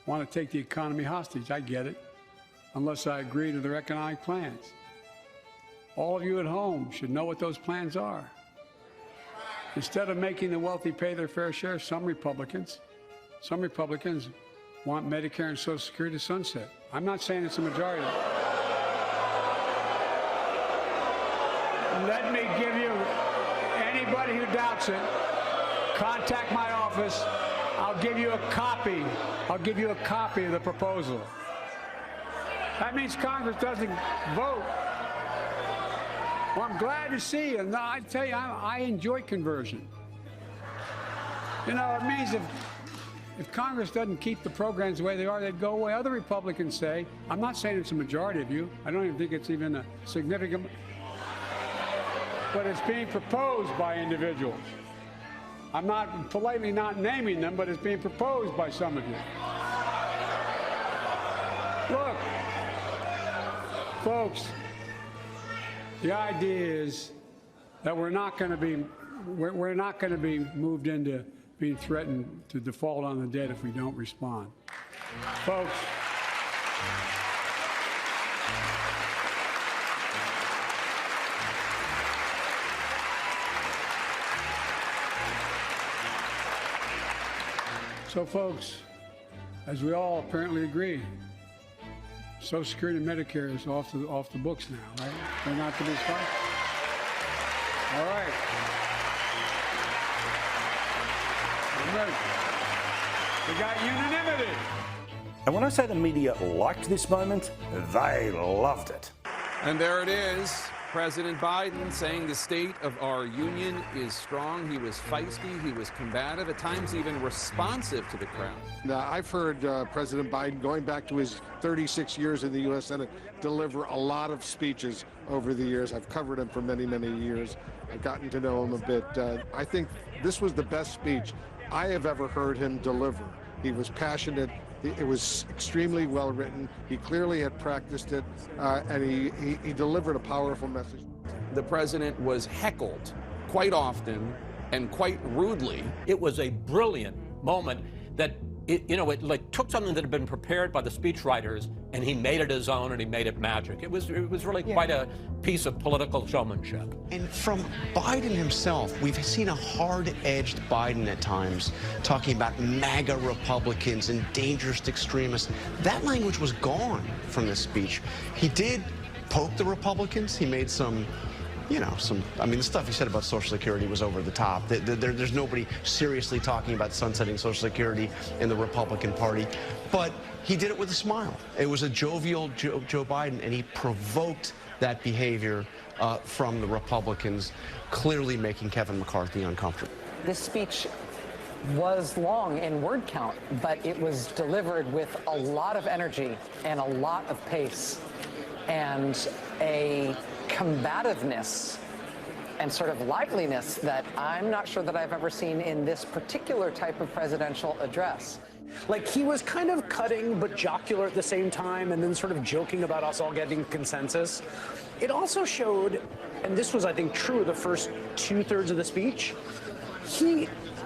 want to take the economy hostage. I get it, unless I agree to their economic plans. All of you at home should know what those plans are. Instead of making the wealthy pay their fair share, some Republicans want Medicare and Social Security to sunset. I'm not saying it's a majority. Let me give you, anybody who doubts it, contact my office. I'll give you a copy. I'll give you a copy of the proposal. That means Congress doesn't vote. Well, I'm glad to see you. No, I tell you, I enjoy conversion. You know, it means if Congress doesn't keep the programs the way they are, they'd go away. Other Republicans say, I'm not saying it's a majority of you. I don't even think it's even a significant, but it's being proposed by individuals. I'm not politely not naming them, but it's being proposed by some of you. Look, folks, the idea is that we're not going to be moved into being threatened to default on the debt if we don't respond. Folks, as we all apparently agree, Social Security and Medicare is off the books now, right? They're not to be funded. All right. We got unanimity. And when I say the media liked this moment, they loved it. And there it is. President Biden saying the state of our union is strong. He was feisty, he was combative, at times even responsive to the crowd. Now, I've heard President Biden, going back to his 36 years in the U.S. Senate, deliver a lot of speeches over the years. I've covered him for many, many years. I've gotten to know him a bit. I think this was the best speech I have ever heard him deliver. He was passionate. It was extremely well written. He clearly had practiced it, and he delivered a powerful message. The president was heckled quite often and quite rudely. It was a brilliant moment that it like took something that had been prepared by the speechwriters and he made it his own and he made it magic. It was really quite a piece of political showmanship. And from Biden himself, we've seen a hard-edged Biden at times talking about MAGA Republicans and dangerous extremists. That language was gone from this speech. He did poke the Republicans. He made some the stuff he said about Social Security was over the top. There's nobody seriously talking about sunsetting Social Security in the Republican Party. But he did it with a smile. It was a jovial Joe Biden, and he provoked that behavior from the Republicans, clearly making Kevin McCarthy uncomfortable. This speech was long in word count, but it was delivered with a lot of energy and a lot of pace and a combativeness and sort of liveliness that I'm not sure that I've ever seen in this particular type of presidential address. Like, he was kind of cutting but jocular at the same time, and then sort of joking about us all getting consensus. It also showed, and this was, I think, true of the first two-thirds of the speech,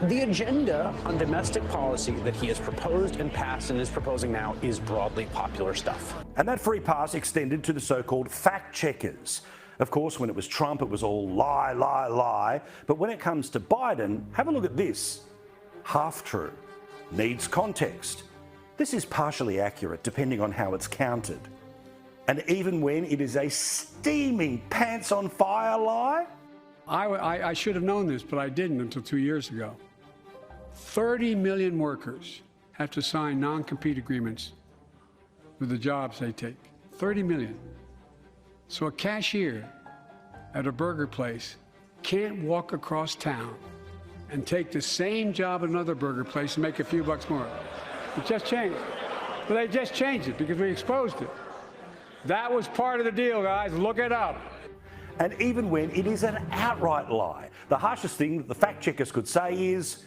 the agenda on domestic policy that he has proposed and passed and is proposing now is broadly popular stuff. And that free pass extended to the so-called fact checkers. Of course, when it was Trump, it was all lie, lie, lie. But when it comes to Biden, have a look at this. Half true. Needs context. This is partially accurate depending on how it's counted. And even when it is a steaming, pants on fire lie? I should have known this, but I didn't until 2 years ago. 30 million workers have to sign non-compete agreements with the jobs they take. 30 million. So a cashier at a burger place can't walk across town and take the same job at another burger place and make a few bucks more. It just changed. But they just changed it because we exposed it. That was part of the deal, guys. Look it up. And even when it is an outright lie, the harshest thing that the fact checkers could say is,